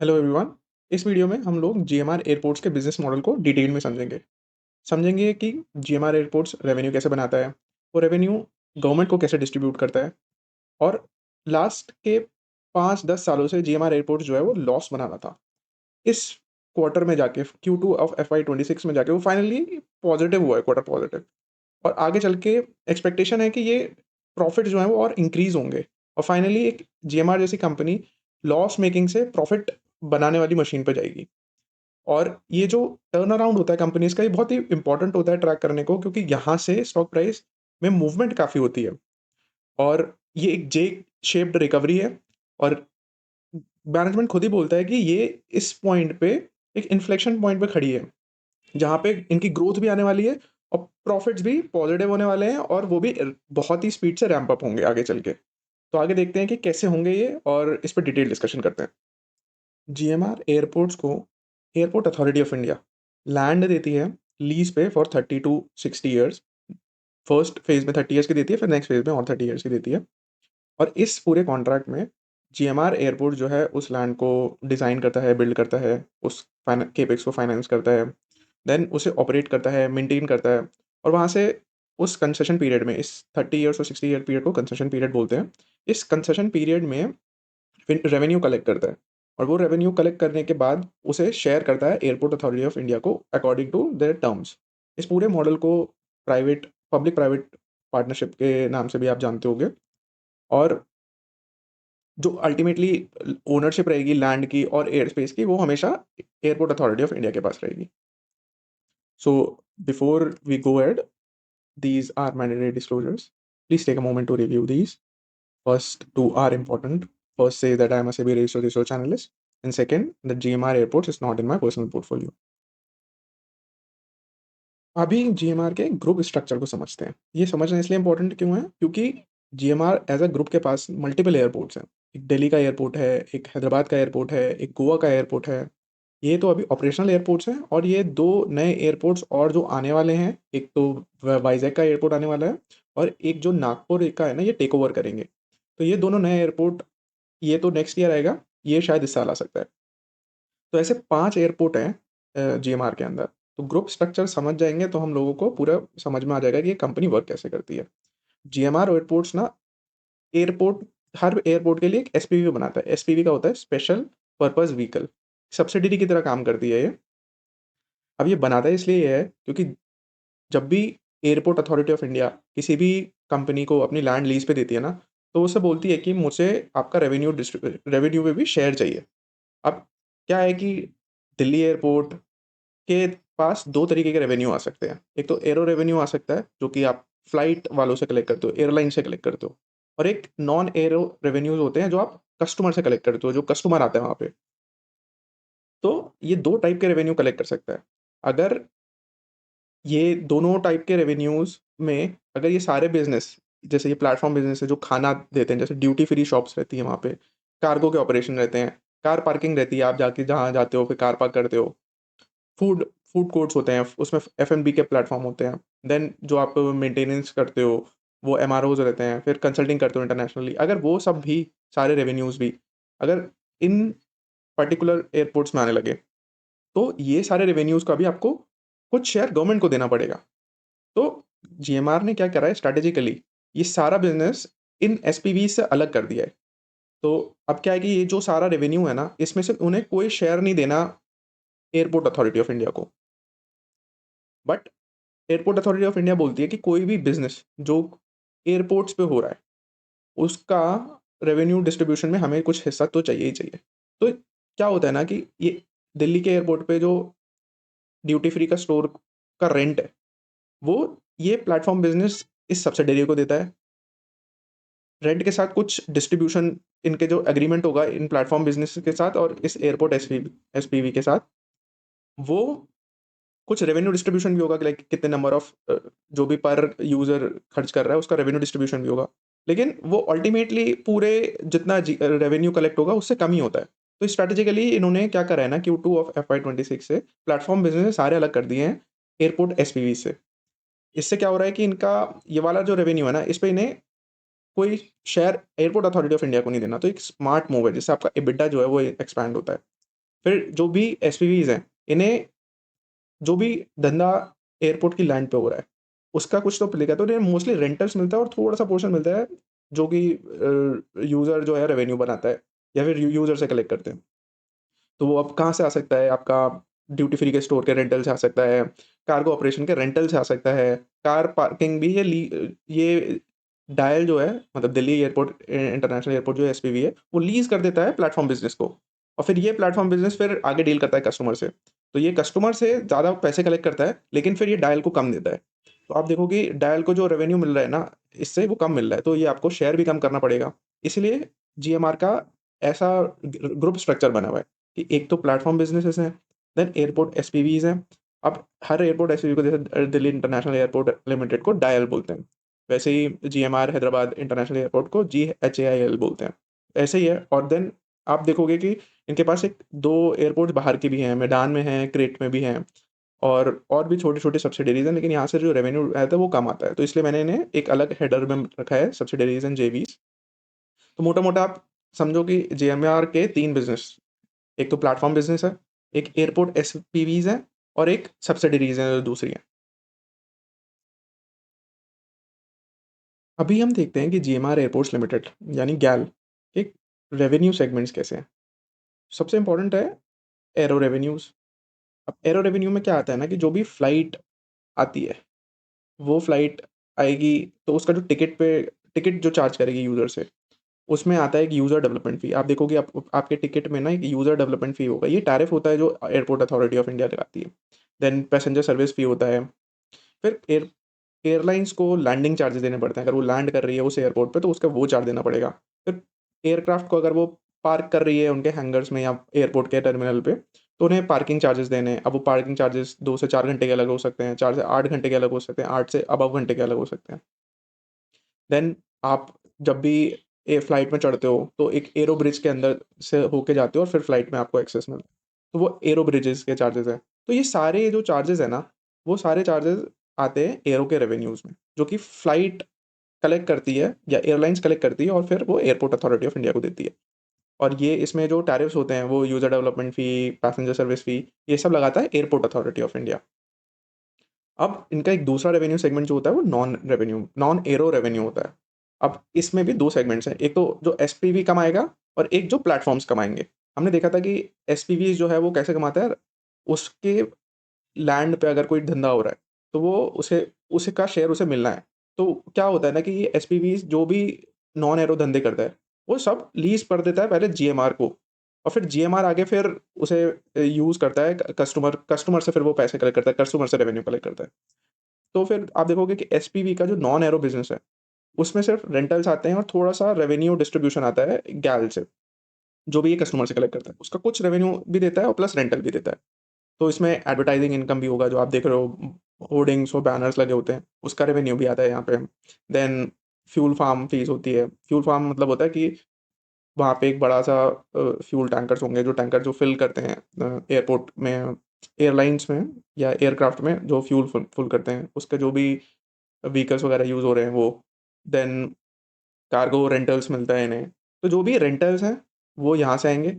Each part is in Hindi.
Hello everyone. इस वीडियो में हम लोग जीएमआर एयरपोर्ट्स के बिजनेस मॉडल को डिटेल में समझेंगे। समझेंगे कि जीएमआर एयरपोर्ट्स रेवेन्यू कैसे बनाता है, वो रेवेन्यू गवर्नमेंट को कैसे डिस्ट्रीब्यूट करता है, और लास्ट के 5-10 सालों से जीएमआर एयरपोर्ट्स जो है वो लॉस बना रहा था। इस क्वार्टर में जाके Q2 ऑफ FY26 में जाके वो फाइनली पॉजिटिव हुआ है, क्वार्टर पॉजिटिव। और आगे चल के एक्सपेक्टेशन है कि ये प्रॉफिट जो है वो और इंक्रीज़ होंगे और फाइनली एक जीएमआर जैसी कंपनी लॉस मेकिंग से प्रॉफिट बनाने वाली मशीन पे जाएगी। और ये जो टर्न अराउंड होता है कंपनीज़ का, ये बहुत ही इम्पोर्टेंट होता है ट्रैक करने को, क्योंकि यहाँ से स्टॉक प्राइस में मूवमेंट काफ़ी होती है। और ये एक जे शेप्ड रिकवरी है। और मैनेजमेंट खुद ही बोलता है कि ये इस पॉइंट पे एक इन्फ्लेक्शन पॉइंट पे खड़ी है, जहाँ पे इनकी ग्रोथ भी आने वाली है और प्रॉफिट्स भी पॉजिटिव होने वाले हैं, और वो भी बहुत ही स्पीड से रैंप अप होंगे आगे चल के। तो आगे देखते हैं कि कैसे होंगे ये, और इस पे डिटेल डिस्कशन करते हैं। जीएमआर एयरपोर्ट्स को airport authority of India land देती है लीज पे for 30 to 60 years. First phase में 30 ईयर्स की देती है, फिर नेक्स्ट फेज में और 30 ईयर्स की देती है। और इस पूरे कॉन्ट्रैक्ट में जीएमआर एयरपोर्ट जो है उस लैंड को डिज़ाइन करता है, बिल्ड करता है, उस केपेक्स को फाइनेंस करता है, देन उसे ऑपरेट करता है, मेंटेन करता है। और वहाँ से उस कंसेशन पीरियड में, इस 30 ईयर्स और 60 ईयर पीरियड को कंसेशन पीरियड बोलते हैं। इस कंसेशन पीरियड में फिर रेवेन्यू कलेक्ट करता है, और वो रेवेन्यू कलेक्ट करने के बाद उसे शेयर करता है एयरपोर्ट अथॉरिटी ऑफ इंडिया को अकॉर्डिंग टू देयर टर्म्स। इस पूरे मॉडल को पब्लिक प्राइवेट पार्टनरशिप के नाम से भी आप जानते होंगे। और जो अल्टीमेटली ओनरशिप रहेगी लैंड की और एयर स्पेस की, वो हमेशा एयरपोर्ट अथॉरिटी ऑफ इंडिया के पास रहेगी। So before we go ahead, these are mandatory disclosures. Please take a moment to review these. First two are important. First, say that I am a SEBI registered research analyst. And second, that GMR Airports is not in my personal portfolio. अभी जीएमआर के ग्रुप स्ट्रक्चर को समझते हैं। ये समझना इसलिए इंपॉर्टेंट क्यों है, क्योंकि जीएमआर एज अ ग्रुप के पास मल्टीपल एयरपोर्ट्स हैं। एक दिल्ली का एयरपोर्ट है, एक हैदराबाद का एयरपोर्ट है, एक गोवा का एयरपोर्ट है। ये तो अभी ऑपरेशनल एयरपोर्ट्स हैं, और ये दो नए एयरपोर्ट्स और जो आने वाले हैं, एक तो वाइजैक का एयरपोर्ट आने वाला है, और एक जो नागपुर का है ना, ये टेक ओवर करेंगे। तो ये दोनों नए एयरपोर्ट, ये तो नेक्स्ट ईयर आएगा, ये शायद इस साल आ सकता है। तो ऐसे 5 एयरपोर्ट हैं जीएमआर के अंदर। तो ग्रुप स्ट्रक्चर समझ जाएँगे तो हम लोगों को पूरा समझ में आ जाएगा कि ये कंपनी वर्क कैसे करती है। जीएमआर एयरपोर्ट्स ना, एयरपोर्ट हर एयरपोर्ट के लिए एक एसपीवी बनाता है। एसपीवी का होता है स्पेशल पर्पज़ व्हीकल। सब्सिडियरी की तरह काम करती है ये। अब ये बनाता है इसलिए ये है क्योंकि जब भी एयरपोर्ट अथॉरिटी ऑफ इंडिया किसी भी कंपनी को अपनी लैंड लीज़ पे देती है ना, तो उससे बोलती है कि मुझे आपका रेवेन्यू में भी शेयर चाहिए। अब क्या है कि दिल्ली एयरपोर्ट के पास 2 तरीके के रेवेन्यू आ सकते हैं। एक तो एरो रेवेन्यू आ सकता है, जो कि आप फ्लाइट वालों से कलेक्ट करते हो, एयरलाइन से कलेक्ट करते हो। और एक नॉन एरो रेवेन्यूज़ होते हैं, जो आप कस्टमर से कलेक्ट करते हो, जो कस्टमर आता है वहाँ पे। तो ये 2 टाइप के रेवेन्यू कलेक्ट कर सकता है। अगर ये दोनों टाइप के रेवेन्यूज़ में, अगर ये सारे बिज़नेस, जैसे ये प्लेटफ़ॉर्म बिज़नेस है जो खाना देते हैं, जैसे ड्यूटी फ्री शॉप्स रहती हैं वहाँ पे, कार्गो के ऑपरेशन रहते हैं, कार पार्किंग रहती है, आप जाके जहाँ जाते हो फिर कार पार्क करते हो। फूड फूड कोर्ट्स होते हैं, उसमें एफ&बी के प्लेटफ़ॉर्म होते हैं। देन जो आप मेंटेनेंस करते हो, वो एमआरओज़ रहते हैं, फिर कंसल्टिंग करते हो इंटरनेशनली। अगर वो सब भी, सारे रेवेन्यूज़ भी, अगर इन पर्टिकुलर एयरपोर्ट्स में आने लगे, तो ये सारे रेवेन्यूज़ का भी आपको कुछ शेयर गवर्नमेंट को देना पड़ेगा। तो जीएमआर ने क्या करा है स्ट्रैटेजिकली, ये सारा बिज़नेस इन एसपीवी से अलग कर दिया है। तो अब क्या है कि ये जो सारा रेवेन्यू है ना, इसमें से उन्हें कोई शेयर नहीं देना एयरपोर्ट अथॉरिटी ऑफ इंडिया को। But airport authority of India बोलती है कि कोई भी बिज़नेस जो एयरपोर्ट्स पे हो रहा है, उसका रेवेन्यू डिस्ट्रीब्यूशन में हमें कुछ हिस्सा तो चाहिए ही चाहिए। तो क्या होता है ना कि ये दिल्ली के एयरपोर्ट पे जो ड्यूटी फ्री का स्टोर का रेंट है, वो ये प्लेटफ़ॉर्म बिज़नेस इस सब्सिडियरी को देता है। रेंट के साथ कुछ डिस्ट्रीब्यूशन, इनके जो एग्रीमेंट होगा इन प्लेटफ़ॉर्म बिज़नेस के साथ और इस एयरपोर्ट एसपीवी के साथ, वो कुछ रेवेन्यू डिस्ट्रीब्यूशन भी होगा कि लाइक कितने नंबर ऑफ जो भी पर यूज़र खर्च कर रहा है, उसका रेवेन्यू डिस्ट्रीब्यूशन भी होगा। लेकिन वो अल्टीमेटली पूरे जितना रेवेन्यू कलेक्ट होगा उससे कम ही होता है। तो स्ट्रैटेजिकली इन्होंने क्या करा है ना, Q2 ऑफ FY26 से प्लेटफ़ॉर्म बिज़नेस सारे अलग कर दिए हैं एयरपोर्ट एसपीवी से। इससे क्या हो रहा है कि इनका ये वाला जो रेवेन्यू है ना, इस पे इन्हें कोई share airport authority of India को नहीं देना। तो एक स्मार्ट मूव है, जिससे आपका एबिटा जो है वो एक्सपैंड होता है। फिर जो भी एसपीवीज़ हैं, इन्हें जो भी धंधा एयरपोर्ट की लैंड पे हो रहा है, उसका कुछ तो मिलेगा, तो इन्हें मोस्टली रेंटल्स मिलता है और थोड़ा-सा पोर्शन मिलता है, जो कि यूज़र जो है रेवेन्यू बनाता है या फिर यूज़र से कलेक्ट करते हैं। तो वो अब कहाँ से आ सकता है, आपका ड्यूटी फ्री के स्टोर के रेंटल से आ सकता है, कार्गो ऑपरेशन के रेंटल से आ सकता है, कार पार्किंग भी ये डायल जो है, मतलब दिल्ली एयरपोर्ट इंटरनेशनल एयरपोर्ट जो एसपीवी है, वो लीज़ कर देता है प्लेटफ़ॉर्म बिज़नेस को और फिर ये प्लेटफ़ॉर्म बिज़नेस फिर आगे डील करता है कस्टमर से। तो ये कस्टमर से ज़्यादा पैसे कलेक्ट करता है, लेकिन फिर ये डायल को कम देता है। तो आप देखो कि डायल को जो रेवेन्यू मिल रहा है ना, इससे वो कम मिल रहा है, तो ये आपको शेयर भी कम करना पड़ेगा। इसीलिए जीएमआर का ऐसा ग्रुप स्ट्रक्चर बना हुआ है कि एक तो प्लेटफ़ॉर्म बिज़नेसेस हैं, देन एयरपोर्ट एसपीवीज़ हैं। अब हर एयरपोर्ट एसपीवी को जैसे दिल्ली इंटरनेशनल एयरपोर्ट लिमिटेड को डायल बोलते हैं। वैसे ही जीएमआर हैदराबाद इंटरनेशनल एयरपोर्ट को जीएचएआईएल बोलते हैं। ऐसे ही है और देन आप देखोगे कि इनके पास एक 2 एयरपोर्ट्स बाहर के भी हैं, मैदान में हैं, क्रेट में भी हैं और भी छोटे-छोटे सब्सिडियरीज़ हैं, लेकिन यहाँ से जो रेवेन्यू आता है वो कम आता है। तो इसलिए मैंने इन्हें एक अलग हेडर में रखा है, सब्सिडियरीज़ एंड जेवीज़। तो मोटा-मोटा आप समझो कि जीएमआर के 3 बिज़नेस, एक तो प्लेटफ़ॉर्म बिज़नेस है, एक एयरपोर्ट एसपीवीज़ है और एक सब्सिडियरीज़ हैं जो दूसरी हैं। अभी हम देखते हैं कि जीएमआर एयरपोर्ट्स लिमिटेड यानी गैल के रेवेन्यू सेगमेंट्स कैसे हैं। सबसे इम्पोर्टेंट है एरो रेवेन्यूज़। अब एरो रेवेन्यू में क्या आता है ना कि जो भी फ्लाइट आती है, वो फ्लाइट आएगी तो उसका जो टिकट जो चार्ज करेगी यूज़र से, उसमें आता है एक यूज़र डेवलपमेंट फ़ी। आप देखोगे आपके टिकट में ना एक यूज़र डेवलपमेंट फ़ी होगा। ये टैरिफ होता है जो एयरपोर्ट अथॉरिटी ऑफ इंडिया लगाती है। देन पैसेंजर सर्विस फ़ी होता है। फिर एयरलाइन्स को लैंडिंग चार्जेज़ देने पड़ते हैं। अगर वो लैंड कर रही है उस एयरपोर्ट पे तो उसका वो चार्ज देना पड़ेगा। फिर एयरक्राफ्ट को अगर वो पार्क कर रही है उनके हैंगर्स में या एयरपोर्ट के टर्मिनल पे, तो उन्हें पार्किंग चार्जेज़ देने हैं। अब वो पार्किंग चार्जेज़ 2 से 4 घंटे के अलग हो सकते हैं, 4 से 8 घंटे के अलग हो सकते हैं, 8 से अबव घंटे के अलग हो सकते हैं। देन आप जब भी फ्लाइट में चढ़ते हो, तो एक एरो ब्रिज के अंदर से होके जाते हो और फिर फ्लाइट में आपको एक्सेस मिलता है। तो वो एरो ब्रिजेज़ के चार्जेज़ हैं। तो ये सारे जो चार्जेज़ हैं ना, वो सारे चार्जेज़ आते हैं एरो के रेवेन्यूज़ में, जो कि फ्लाइट कलेक्ट करती है या एयरलाइन्स कलेक्ट करती है और फिर वो एयरपोर्ट अथॉरिटी ऑफ इंडिया को देती है। और ये इसमें जो टैरिफ्स होते हैं, वो यूज़र डेवलपमेंट फ़ी, पैसेंजर सर्विस फ़ी, ये सब लगाता है एयरपोर्ट अथॉरिटी ऑफ इंडिया। अब इनका एक दूसरा रेवेन्यू सेगमेंट जो होता है वो नॉन एरो रेवेन्यू होता है। अब इसमें भी 2 सेगमेंट्स हैं, एक तो जो एसपीवी कमाएगा और एक जो प्लेटफ़ॉर्म्स कमाएँगे। हमने देखा था कि एसपीवी जो है वो कैसे कमाता है, उसके लैंड पे अगर कोई धंधा हो रहा है, तो वो उसे उसका शेयर उसे मिलना है। तो क्या होता है ना कि ये एसपीवीज़ जो भी नॉन एरो धंधे करता है, वो सब लीज़ पर देता है पहले जीएमआर को और फिर जीएमआर आगे फिर उसे यूज़ करता है कस्टमर कस्टमर से फिर वो पैसे कलेक्ट करता है, कस्टमर से रेवेन्यू कलेक्ट करता है। तो फिर आप देखोगे कि एसपीवी का जो नॉन एरो बिज़नेस है, उसमें सिर्फ़ रेंटल्स आते हैं और थोड़ा-सा रेवेन्यू डिस्ट्रीब्यूशन आता है गैल से, जो भी ये कस्टमर से कलेक्ट करता है। उसका कुछ रेवेन्यू भी देता है और प्लस रेंटल भी देता है। तो इसमें एडवर्टाइज़िंग इनकम भी होगा, जो आप देख रहे हो होर्डिंग्स और बैनर्स लगे होते हैं, उसका रेवेन्यू भी आता है यहाँ पे। देन फ्यूल फार्म फीस होती है। फ्यूल फार्म मतलब होता है कि वहाँ पे एक बड़ा-सा फ्यूल टैंकर्स होंगे, जो टैंकर जो फिल करते हैं एयरपोर्ट में, एयरलाइन्स में या एयरक्राफ्ट में जो फ्यूल फुल करते हैं, उसके जो भी व्हीकल्स वगैरह यूज़ हो रहे हैं वो। देन कार्गो रेंटल्स मिलता है इन्हें। तो जो भी रेंटल्स हैं, वो यहाँ से आएँगे।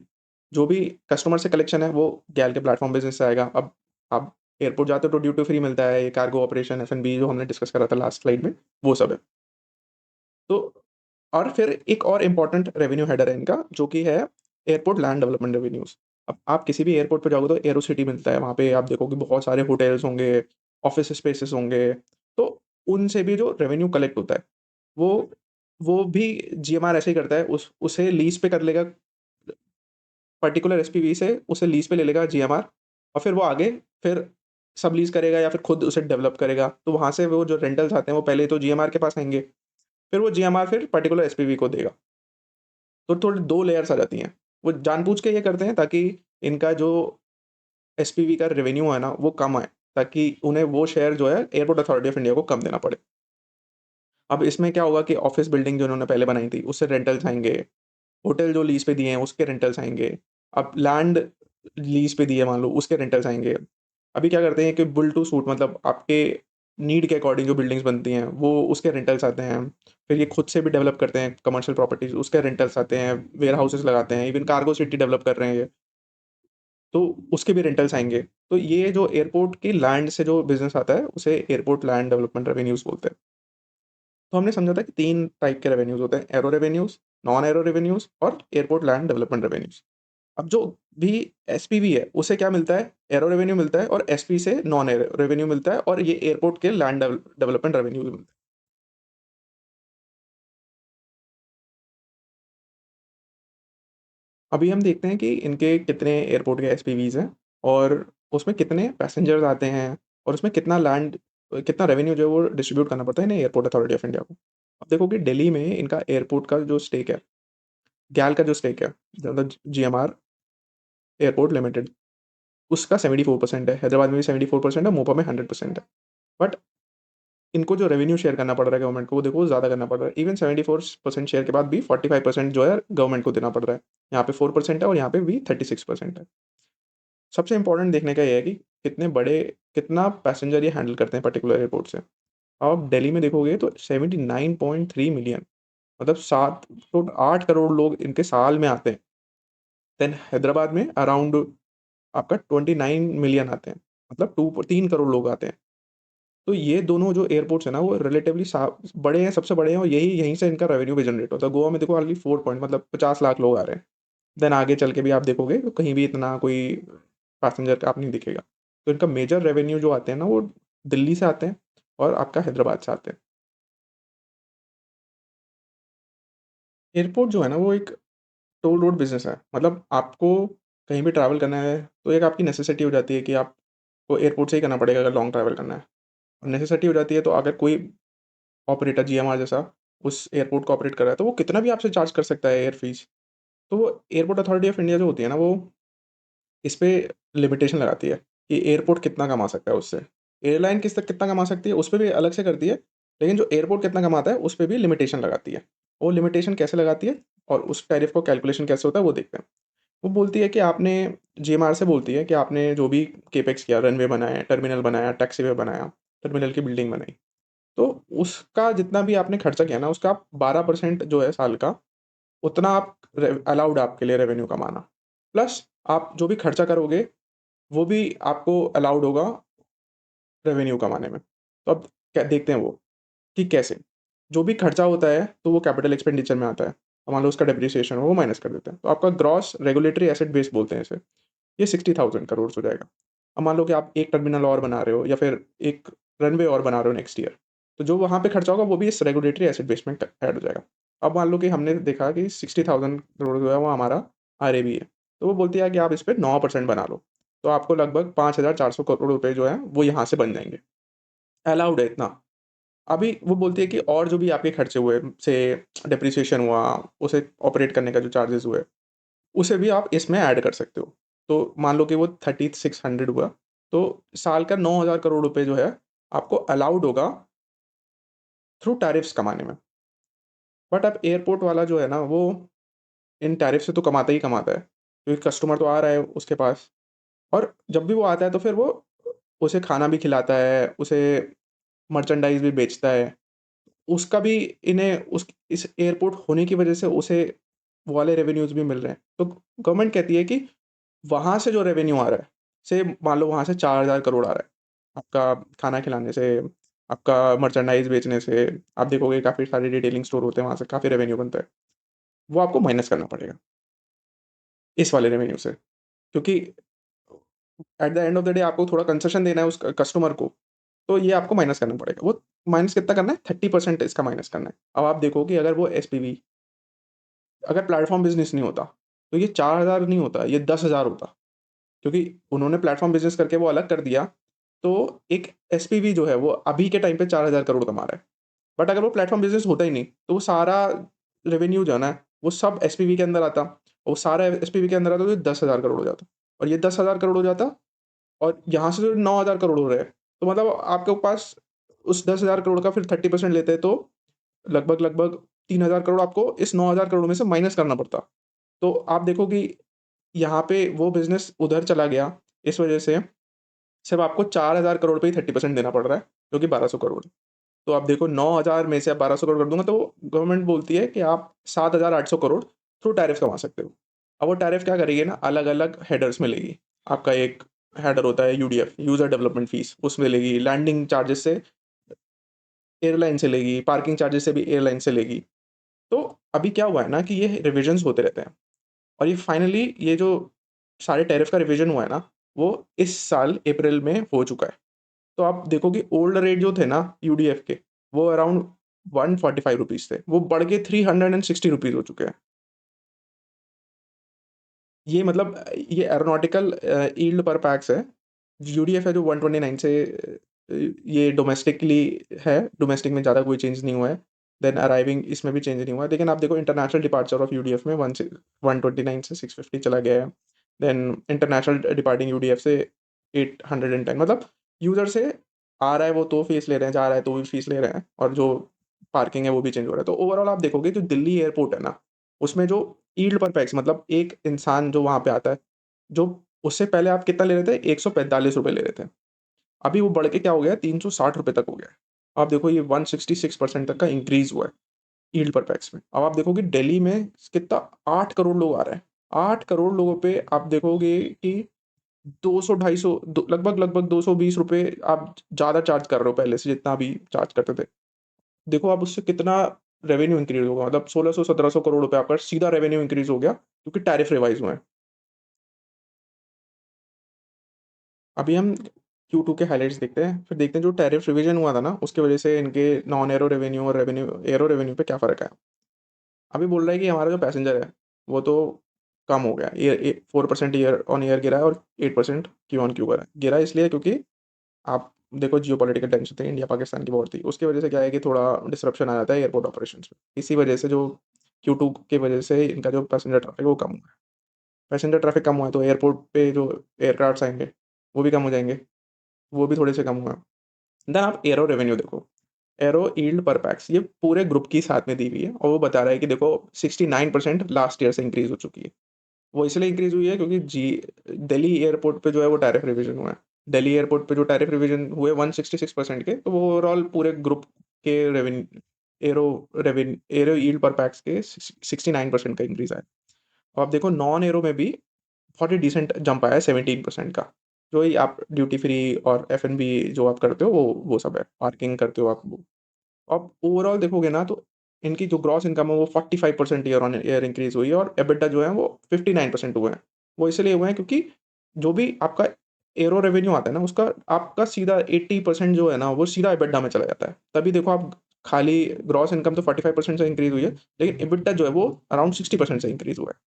जो भी कस्टमर से कलेक्शन है, वो गैल के प्लेटफ़ॉर्म बिज़नेस से आएगा। अब आप एयरपोर्ट जाते हो तो ड्यूटी फ्री मिलता है, ये कार्गो ऑपरेशन, एफ-एन-बी जो हमने डिस्कस करा था लास्ट स्लाइड में, वो सब है। तो और फिर एक और इम्पोर्टेंट रेवेन्यू हेडर है इनका, जो कि है एयरपोर्ट लैंड डेवलपमेंट रेवेन्यूज़। अब आप किसी भी एयरपोर्ट पे जाओगे तो एयरो सिटी मिलता है, वहाँ पे आप देखोगे बहुत सारे होटल्स होंगे, ऑफ़िस स्पेसेस होंगे, तो उनसे भी जो रेवेन्यू कलेक्ट होता है, वो वो भी जीएमआर ऐसे ही करता है, उसे लीज़ पे कर लेगा, पर्टिकुलर एसपीवी से उसे लीज़ पे ले लेगा जीएमआर और फिर वो आगे फिर सबलीज़ करेगा या फिर खुद उसे डेवलप करेगा। तो वहाँ से वो जो रेंटल्स आते हैं, वो पहले तो जीएमआर के पास आएँगे, फिर वो जीएमआर फिर पर्टिकुलर एसपीवी को देगा। तो थोड़ी 2 लेयर्स आ जाती हैं। वो जानबूझ के ये करते हैं ताकि इनका जो एसपीवी का रेवेन्यू है ना, वो कम आए, ताकि उन्हें वो शेयर जो है एयरपोर्ट अथॉरिटी ऑफ इंडिया को कम देना पड़े। अब इसमें क्या होगा कि ऑफ़िस बिल्डिंग जो उन्होंने पहले बनाई थी, उससे रेंटल्स आएँगे, होटल जो लीज़ पे दिए हैं, उसके रेंटल्स आएँगे। अब लैंड लीज़ पे दी है मान लो, उसके रेंटल्स आएँगे। अभी क्या करते हैं कि बुइल्ड टू सूट, मतलब आपके नीड के अकॉर्डिंग जो बिल्डिंग्स बनती हैं, वो उसके रेंटल्स आते हैं। फिर ये खुद से भी डेवलप करते हैं कमर्शियल प्रॉपर्टीज़, उसके रेंटल्स आते हैं, वेयरहाउसेज़ लगाते हैं, इवन कार्गो सिटी डेवलप कर रहे हैं ये। तो उसके भी रेंटल्स आएँगे। तो ये जो एयरपोर्ट की लैंड से जो बिज़नेस आता है, उसे एयरपोर्ट लैंड डेवलपमेंट रेवेन्यूज़ बोलते हैं। तो हमने समझा था कि 3 टाइप के रेवेन्यूज़ होते हैं, arrow revenues, non arrow revenues और एयरपोर्ट लैंड डेवलपमेंट रेवेन्यूज़। अब जो भी एसपीवी है, उसे क्या मिलता है? एरो रेवेन्यू मिलता है और एसपी से नॉन एरो रेवेन्यू मिलता है और ये एयरपोर्ट के लैंड डेवलपमेंट रेवेन्यू भी मिलता है। अभी हम देखते हैं कि इनके कितने एयरपोर्ट के एसपीवीज़ हैं और उसमें कितने पैसेंजर्स आते हैं और उसमें कितना रेवेन्यू जो है वो डिस्ट्रीब्यूट करना पड़ता है इन्हें एयरपोर्ट अथॉरिटी ऑफ इंडिया को। अब देखो कि दिल्ली में इनका एयरपोर्ट का जो स्टेक है, गैल का जो स्टेक है, मतलब जीएमआर एयरपोर्ट लिमिटेड, उसका 74% है, हैदराबाद में भी 74% है, मोपा में 100% है। बट इनको जो रेवेन्यू शेयर करना पड़ रहा है गवर्नमेंट को, वो देखो ज़्यादा करना पड़ रहा है। इवन 74% शेयर के बाद भी 45% जो है गवर्नमेंट को देना पड़ रहा है। यहाँ पे 4% है और यहाँ पे भी 36% है। सबसे इम्पोर्टेंट देखने का ये है कि कितना पैसेंजर ये हैंडल करते हैं पर्टिकुलर एयरपोर्ट से। अब आप दिल्ली में देखोगे तो 79.3 मिलियन, मतलब 8 करोड़ लोग इनके साल में आते हैं। देन हैदराबाद में अराउंड आपका 29 मिलियन आते हैं, मतलब 3 करोड़ लोग आते हैं। तो ये दोनों जो एयरपोर्ट्स हैं ना, वो रिलेटिवली बड़े हैं, सबसे बड़े हैं और यहीं से इनका रेवेन्यू भी जनरेट होता है। गोवा में देखो हार्डली 4 पॉइंट मतलब 50 लाख लोग आ रहे हैं। देन आगे चल के भी आप देखोगे तो कहीं भी इतना कोई पैसेंजर आप नहीं दिखेगा। तो इनका मेजर रेवेन्यू जो आते हैं ना, वो दिल्ली से आते हैं और आपका हैदराबाद से आते हैं। एयरपोर्ट जो है ना, वो एक टोल रोड बिज़नेस है। मतलब आपको कहीं भी ट्रैवल करना है, तो एक आपकी नेसेसिटी हो जाती है कि आपको एयरपोर्ट से ही करना पड़ेगा अगर लॉन्ग ट्रैवल करना है। और नेसेसिटी हो जाती है तो अगर कोई ऑपरेटर जीएमआर जैसा उस एयरपोर्ट को ऑपरेट कर रहा है, तो वो कितना भी आपसे चार्ज कर सकता है एयर फ़ीस। तो वो एयरपोर्ट अथॉरिटी ऑफ इंडिया जो होती है ना, वो इस पे लिमिटेशन लगाती है कि एयरपोर्ट कितना कमा सकता है उससे। एयरलाइन किस तक कितना कमा सकती है, उस पे भी अलग से करती है, लेकिन जो एयरपोर्ट कितना कमाता है, उस पे भी लिमिटेशन लगाती है। वो लिमिटेशन कैसे लगाती है और उस टैरिफ को कैलकुलेशन कैसे होता है, वो देखते हैं। वो बोलती है कि आपने जीएमआर से बोलती है कि आपने जो भी केपेक्स किया, रनवे बनाया, टर्मिनल बनाया, टैक्सीवे बनाया, टर्मिनल की बिल्डिंग बनाई, तो उसका जितना भी आपने खर्चा किया ना, उसका आप 12% जो है साल का, उतना आप अलाउड आपके लिए रेवेन्यू कमाना। प्लस आप जो भी खर्चा करोगे, वो भी आपको अलाउड होगा रेवेन्यू कमाने में। तो अब क्या देखते हैं वो कि कैसे? जो भी खर्चा होता है, तो वो कैपिटल एक्सपेंडिचर में आता है। अब मान लो उसका डेप्रिसिएशन हो, वो माइनस कर देते हैं। तो आपका ग्रॉस रेगुलेटरी एसेट बेस बोलते हैं इसे। ये 60,000 करोड़ हो जाएगा। अब मान लो कि आप एक टर्मिनल और बना रहे हो या फिर एक रनवे और बना रहे हो नेक्स्ट ईयर, तो जो वहाँ पे खर्चा होगा वो भी इस रेगुलेटरी एसेट बेस में ऐड हो जाएगा। अब मान लो कि हमने देखा कि 60,000 करोड़ जो है वो हमारा आरएबी है, तो वो बोलती है कि आप इस पे 9% बना लो, तो आपको लगभग 5,400 करोड़ रुपए जो है वो यहाँ से बन जाएँगे। अलाउड है इतना। अभी वो बोलती है कि और जो भी आपके खर्चे हुए, से डेप्रिसिएशन हुआ, उसे ऑपरेट करने का जो चार्जेज़ हुए, उसे भी आप इसमें ऐड कर सकते हो। तो मान लो कि वो 3600 हुआ, तो साल का 9,000 करोड़ रुपए जो है, आपको अलाउड होगा थ्रू टैरिफ्स कमाने में। बट अब एयरपोर्ट वाला जो है ना, वो इन टैरिफ से तो कमाता ही कमाता है, क्योंकि कस्टमर तो आ रहा है उसके पास और जब भी वो आता है तो फिर वो उसे खाना भी खिलाता है, उसे मर्चेंडाइज़ भी बेचता है। उसका भी इन्हें उस इस एयरपोर्ट होने की वजह से उसे वो वाले रेवेन्यूज़ भी मिल रहे हैं। तो गवर्नमेंट कहती है कि वहाँ से जो रेवेन्यू आ रहा है, से मान लो वहाँ से 4,000 करोड़ आ रहा है, आपका खाना खिलाने से, आपका मर्चेंडाइज़ बेचने से, आप देखोगे काफ़ी सारे रिटेलिंग स्टोर होते हैं, वहाँ से काफ़ी रेवेन्यू बनता है। वो आपको माइनस करना पड़ेगा, इस वाले रेवेन्यू से। क्योंकि at the end of the day आपको थोड़ा कंसेशन देना है उस कस्टमर को, तो ये आपको माइनस करना पड़ेगा। वो माइनस कितना करना है? 30% इसका माइनस करना है। अब आप देखो कि अगर वो एसपीवी, अगर प्लेटफ़ॉर्म बिज़नेस नहीं होता, तो ये 4,000 नहीं होता, ये 10,000 होता। क्योंकि उन्होंने प्लेटफ़ॉर्म बिज़नेस करके वो अलग कर दिया, तो एक एसपीवी जो है वो अभी के टाइम पे 4,000 करोड़ कमा रहा है। बट अगर वो प्लेटफ़ॉर्म बिज़नेस होता ही नहीं, तो वो सारा रेवेन्यू जो है ना, वो सब एसपीवी के अंदर आता। वो सारा एसपीवी के अंदर आता तो ये 10,000 करोड़ हो जाता और ये 10,000 करोड़ हो जाता और यहाँ से जो 9,000 करोड़ हो रहे हैं, तो मतलब आपके पास उस 10,000 करोड़ का फिर 30% लेते हैं, तो लगभग 3,000 करोड़ आपको इस 9,000 करोड़ में से माइनस करना पड़ता। तो आप देखो कि यहाँ पे वो बिज़नेस उधर चला गया, इस वजह से सिर्फ़ आपको 4,000 करोड़ पे ही 30% देना पड़ रहा है, जो कि 1,200 करोड़ है। तो आप देखो 9,000 में से आप 1,200 करोड़ कर दूँगा, तो गवर्नमेंट बोलती है कि आप 7,800 करोड़ थ्रू टैरिफ कमा सकते हो। अब वो टैरिफ क्या करेगी ना, अलग-अलग हेडर्स में लेगी। आपका एक हेडर होता है यूडीएफ, यूज़र डेवलपमेंट फीस, उसमें लेगी, लैंडिंग चार्जेस से एयरलाइन से लेगी, पार्किंग चार्जेस से भी एयरलाइन से लेगी। तो अभी क्या हुआ है ना कि ये रिविजन्स होते रहते हैं और ये फाइनली ये जो सारे टैरिफ का रिवीजन हुआ है ना, वो इस साल अप्रैल में हो चुका है। तो आप देखोगे ओल्ड रेट जो थे ना यूडीएफ के, वो अराउंड 145 रुपीज़ थे, वो बढ़ के 360 रुपीज़ हो चुके हैं। ये मतलब ये एरोनॉटिकल यील्ड पर पैक्स है। यूडीएफ है जो 129 से ये डोमेस्टिकली है, डोमेस्टिक में ज़्यादा कोई चेंज नहीं हुआ है। देन अराइविंग इसमें भी चेंज नहीं हुआ है। लेकिन आप देखो इंटरनेशनल डिपार्चर ऑफ यूडीएफ में 129 से 650 चला गया है। देन इंटरनेशनल डिपार्टिंग यूडीएफ से 810, मतलब यूज़र से आ रहा है वो तो फीस ले रहे हैं, जा रहा है तो भी फीस ले रहे हैं और जो पार्किंग है वो भी चेंज हो रहा है। तो ओवरऑल आप देखोगे जो दिल्ली एयरपोर्ट है ना, उसमें जो यील्ड पर पैक्स मतलब एक इंसान जो वहाँ पे आता है, जो उससे पहले आप कितना ले रहे थे? ₹145 ले रहे थे। अभी वो बढ़ के क्या हो गया है? ₹360 तक हो गया है। आप देखो ये 166% तक का इंक्रीज़ हुआ है यील्ड पर पैक्स में। अब आप देखोगे दिल्ली में कितना 8 करोड़ लोग आ रहे हैं। 8 करोड़ लोगों पे आप देखोगे कि 200 250 दो लगभग-लगभग ₹220 आप ज़्यादा चार्ज कर रहे हो पहले से जितना अभी चार्ज करते थे। देखो आप उससे कितना रेवेन्यू इंक्रीज़ होगा, मतलब 1600-1700 करोड़ रुपए आपका सीधा रेवेन्यू इंक्रीज़ हो गया क्योंकि टैरिफ रिवाइज़ हुए हैं। अभी हम Q2 के हाइलाइट्स देखते हैं, फिर देखते हैं जो टैरिफ रिवीजन हुआ था ना, उसकी वजह से इनके नॉन एरो रेवेन्यू और एरो रेवेन्यू पे क्या फ़र्क है। अभी बोल रहा है कि हमारा जो पैसेंजर है, वो तो कम हो गया, ये 4% ईयर ऑन ईयर गिरा है और 8% क्यू ऑन क्यू गिरा है। गिरा इसलिए क्योंकि आप देखो जियोपॉलिटिकल टेंशन थी, इंडिया-पाकिस्तान की वॉर थी, उसकी वजह से क्या है कि थोड़ा डिसरप्शन आ जाता है एयरपोर्ट ऑपरेशंस में। इसी वजह से जो Q2 की वजह से इनका जो पैसेंजर ट्रैफ़िक है वो कम हुआ है। पैसेंजर ट्रैफ़िक कम हुआ है तो एयरपोर्ट पे जो एयरक्राफ्ट्स आएँगे, वो भी कम हो जाएँगे, वो भी थोड़े से कम हुए हैं। देन आप एरो रेवेन्यू देखो, एरो यील्ड पर पैक्स ये पूरे ग्रुप की साथ में दी हुई है और वो बता रहा है कि देखो 69% लास्ट ईयर से इंक्रीज़ हो चुकी है। वो इसलिए इंक्रीज़ हुई है क्योंकि दिल्ली एयरपोर्ट पे जो है वो टैरिफ रिवीजन हुआ है। दिल्ली एयरपोर्ट पे जो टैरिफ रिवीजन हुए 166% के, तो वो ओवरऑल पूरे ग्रुप के एरो एरो यील्ड पर पैक्स के 69% का इंक्रीज़ आया। और आप देखो नॉन एरो में भी बहुत ही डिसेंट जंप आया है 17% का। जो ही आप ड्यूटी फ्री और एफ-एन-बी जो आप करते हो वो सब है, पार्किंग करते हो आप वो। आप ओवरऑल देखोगे ना तो इनकी जो ग्रॉस इनकम है वो 45% ईयर ऑन ईयर इंक्रीज़ हुई है और एबिटा जो है वो 59% हुए हैं। वो इसलिए हुए हैं क्योंकि जो भी आपका एरो रेवेन्यू आता है ना उसका आपका सीधा 80% जो है ना वो सीधा एबिटा में चला जाता है। तभी देखो आप खाली ग्रॉस इनकम तो 45% से इंक्रीज़ हुई है, लेकिन एबिटा जो है वो अराउंड 60% से इंक्रीज़ हुआ है।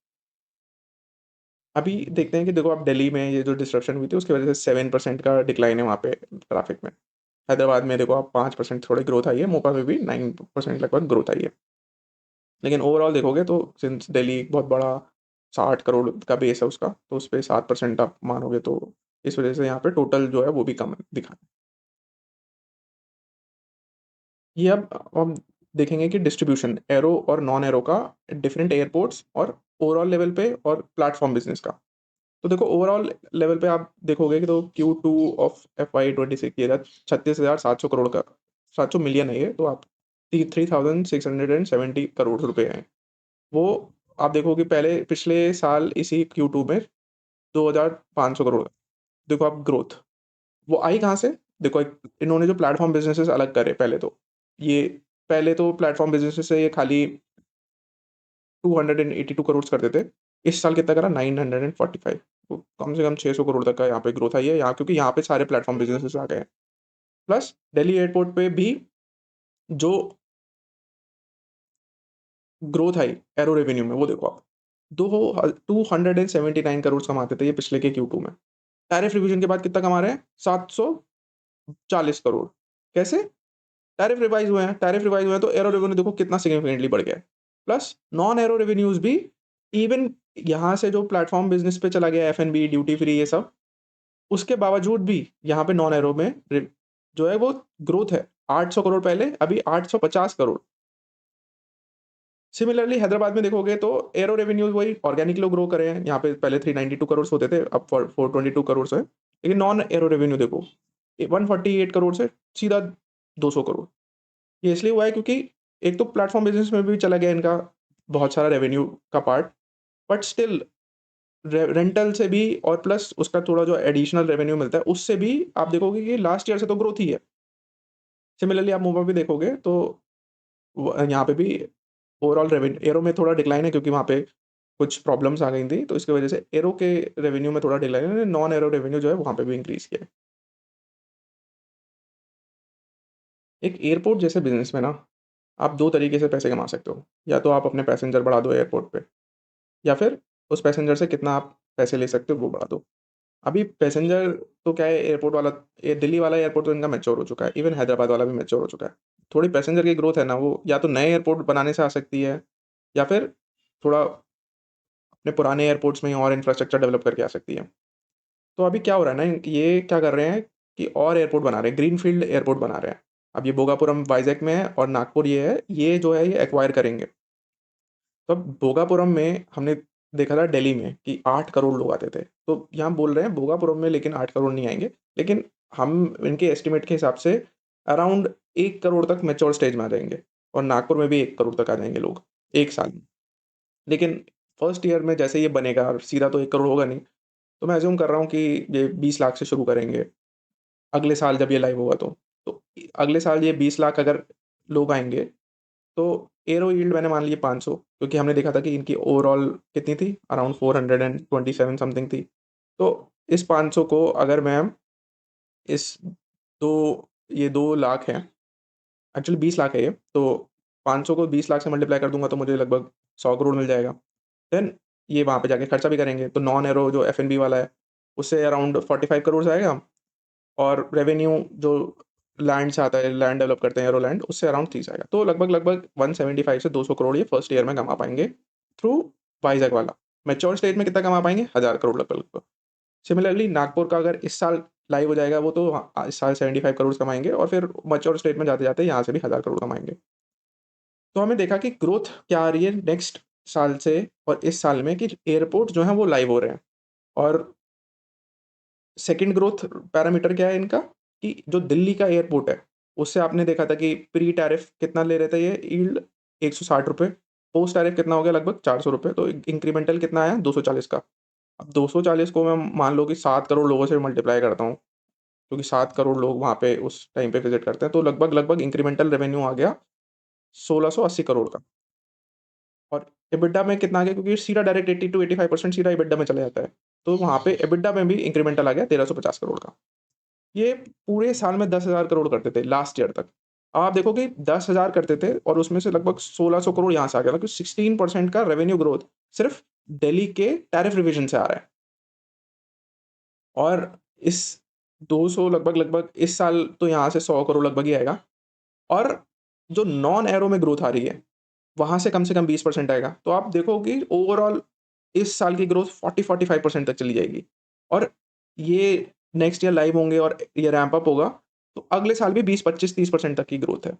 अभी देखते हैं कि देखो आप दिल्ली में ये जो डिसरप्शन हुई थी उसकी वजह से 7% का डिक्लाइन है वहाँ पे ट्रैफिक में। हैदराबाद में देखो आप 5% थोड़ी ग्रोथ आई है, मोपा में भी 9% लगभग ग्रोथ आई है। लेकिन ओवरऑल देखोगे तो सिंस दिल्ली एक बहुत बड़ा 60 करोड़ का बेस है उसका, तो उसपे 7% आप मानोगे तो इस वजह से यहाँ पे टोटल जो है वो भी कम दिखा है। ये अब हम देखेंगे कि डिस्ट्रीब्यूशन एरो और नॉन एरो का डिफरेंट एयरपोर्ट्स और ओवरऑल लेवल पे और प्लेटफ़ॉर्म बिज़नेस का। तो देखो ओवरऑल लेवल पे आप देखोगे कि तो Q2 ऑफ FY 26 ये था 36,700 करोड़ का 700 मिलियन है ये, तो आप 3,670 करोड़ रुपए हैं। वो आप देखोगे पहले पिछले साल इसी Q2 में 2,500 करोड़। देखो आप ग्रोथ, वो आई कहाँ से? देखो एक इन्होंने जो प्लेटफ़ॉर्म बिज़नेसेस अलग करे पहले तो, ये पहले तो प्लेटफ़ॉर्म बिज़नेसेस से ये खाली 282 करोड़ करते थे। इस साल कितना करा 945, तो कम से कम 600 करोड़ तक का यहाँ पे ग्रोथ आई है यहाँ क्योंकि यहाँ पे सारे प्लेटफ़ॉर्म बिज़नेसेस आ गए हैं। प्लस दिल्ली एयरपोर्ट पे भी जो ग्रोथ आई एरो रेवेन्यू में वो देखो आप। 279 करोड़ कमाते थे ये पिछले के Q2 में। टैरिफ रिविजन के बाद कितना कमा रहे हैं? 740 करोड़। कैसे? टैरिफ रिवाइज़ हुए हैं तो एरो रेवेन्यू देखो कितना सिग्निफिकेंटली बढ़ गया है। प्लस नॉन एरो रेवेन्यूज़ भी इवन यहाँ से जो प्लेटफ़ॉर्म बिज़नेस पे चला गया एफ-एन-बी, ड्यूटी फ्री ये सब, उसके बावजूद भी यहाँ पे नॉन एरो में जो है वो ग्रोथ है। 800 करोड़ पहले, अभी 850 करोड़। सिमिलरली हैदराबाद में देखोगे तो एरो रेवेन्यूज़ वही ऑर्गेनिकली ग्रो करे हैं। यहाँ पे पहले 392 करोड़ होते थे, अब 422 करोड़ है। लेकिन नॉन एरो रेवेन्यू देखो 148 करोड़ से सीधा 200 करोड़। ये इसलिए हुआ है क्योंकि एक तो प्लेटफ़ॉर्म बिज़नेस में भी चला गया इनका बहुत सारा रेवेन्यू का पार्ट, बट स्टिल रेंटल से भी और प्लस उसका थोड़ा जो एडिशनल रेवेन्यू मिलता है, उससे भी आप देखोगे कि लास्ट ईयर से तो ग्रोथ ही है। सिमिलरली आप मोबा भी देखोगे तो यहाँ पे भी ओवरऑल रेवेन्यू एरो में थोड़ा डिक्लाइन है, क्योंकि वहाँ पे कुछ प्रॉब्लम्स आ गई थी, तो इसकी वजह से एरो के रेवेन्यू में थोड़ा डिक्लाइन है, नॉन एरो रेवेन्यू जो है वहाँ पे भी इंक्रीज़ किया है। एक एयरपोर्ट जैसे बिज़नेस में ना, आप 2 तरीके से पैसे कमा सकते हो। या तो आप अपने पैसेंजर बढ़ा दो एयरपोर्ट पे, या फिर उस पैसेंजर से कितना आप पैसे ले सकते हो वो बढ़ा दो। अभी पैसेंजर तो क्या है, एयरपोर्ट वाला दिल्ली वाला एयरपोर्ट तो इनका मैच्योर हो चुका है, इवन हैदराबाद वाला भी मैच्योर हो चुका है। थोड़ी पैसेंजर की ग्रोथ है ना, वो या तो नए एयरपोर्ट बनाने से आ सकती है, या फिर थोड़ा अपने पुराने एयरपोर्ट्स में ही और इंफ्रास्ट्रक्चर डेवलप करके आ सकती है। तो अभी क्या हो रहा है ना, ये क्या कर रहे हैं कि और एयरपोर्ट बना रहे हैं, ग्रीनफ़ील्ड एयरपोर्ट बना रहे हैं। अब ये भोगापुरम वाइज़ैक में है और नागपुर ये है, ये जो है ये एक्वायर करेंगे। तो अब भोगापुरम में हमने देखा था दिल्ली में कि 8 करोड़ लोग आते थे। तो यहाँ बोल रहे हैं भोगापुरम में लेकिन 8 करोड़ नहीं आएँगे, लेकिन हम इनके एस्टिमेट के हिसाब से अराउंड 1 करोड़ तक मैच्योर स्टेज में आ जाएँगे, और नागपुर में भी 1 करोड़ तक आ जाएँगे लोग, 1 साल में। लेकिन फर्स्ट ईयर में जैसे ये बनेगा, और सीधा तो 1 करोड़ होगा नहीं, तो मैं अज़्यूम कर रहा हूँ कि ये 20 लाख से शुरू करेंगे, अगले साल जब ये लाइव होगा तो। तो अगले साल ये 20 लाख अगर लोग आएँगे, तो एरो यील्ड मैंने मान ली 500, क्योंकि हमने देखा था कि इनकी ओवरऑल कितनी थी, अराउंड 427 समथिंग थी। तो इस 500 को अगर मैं इस 2 लाख हैं, एक्चुअली 20 लाख है ये, तो 500 को 20 लाख से मल्टीप्लाई कर दूँगा तो मुझे लगभग 100 करोड़ मिल जाएगा। देन ये वहाँ पे जाके खर्चा भी करेंगे, तो नॉन एरो जो एफ-एन-बी वाला है, उससे अराउंड 45 करोड़ आएगा, और रेवेन्यू जो लैंड से आता है, लैंड डेवलप करते हैं एरो लैंड, उससे अराउंड 30 आएगा। तो लगभग-लगभग 175 से 200 करोड़ ये फर्स्ट ईयर में कमा पाएँगे थ्रू वाइज़ैक वाला। मैच्योर स्टेज में कितना कमा पाएँगे? 1000 करोड़ लगभग-लगभग। सिमिलरली नागपुर का अगर इस साल लाइव हो जाएगा वो, तो इस साल 75 करोड़ कमाएँगे, और फिर मैच्योर स्टेट में जाते-जाते यहाँ से भी 1000 करोड़ कमाएँगे। तो हमें देखा कि ग्रोथ क्या आ रही है नेक्स्ट साल से और इस साल में, कि एयरपोर्ट जो हैं वो लाइव हो रहे हैं। और सेकंड ग्रोथ पैरामीटर क्या है इनका, कि जो दिल्ली का एयरपोर्ट है, उससे आपने देखा था कि प्री टैरिफ कितना ले रहे थे ये यील्ड, ₹160, पोस्ट टैरिफ कितना हो गया, लगभग ₹400, तो इंक्रीमेंटल कितना आया, 240 का। अब 240 को मैं मान लो कि 7 करोड़ लोगों से मल्टीप्लाई करता हूँ, क्योंकि 7 करोड़ लोग वहाँ पे उस टाइम पे विज़िट करते हैं, तो लगभग-लगभग इंक्रीमेंटल रेवेन्यू आ गया 1680 करोड़ का। और एबिडा में कितना आ गया, क्योंकि सीधा डायरेक्ट 80 टू 85% सीधा एबिडा में चला जाता है। तो वहाँ पे एबिडा में भी इंक्रीमेंटल आ गया 1350 करोड़ का। ये पूरे साल में 10,000 करोड़ करते थे लास्ट ईयर तक। अब आप देखोगे 10,000 करते थे, और उसमें से लगभग 1600 करोड़ यहाँ से आ गया था, क्योंकि 16% का रेवेन्यू ग्रोथ सिर्फ़ दिल्ली के टैरिफ रिविज़न से आ रहा है। और इस 200 लगभग-लगभग इस साल तो यहाँ से 100 करोड़ लगभग ही आएगा, और जो नॉन एरो में ग्रोथ आ रही है, वहाँ से कम 20% आएगा। तो आप देखो कि ओवरऑल इस साल की ग्रोथ 40-45% तक चली जाएगी, और ये नेक्स्ट ईयर लाइव होंगे और ये रैंप अप होगा, तो अगले साल भी 20, 25, 30% तक की ग्रोथ है।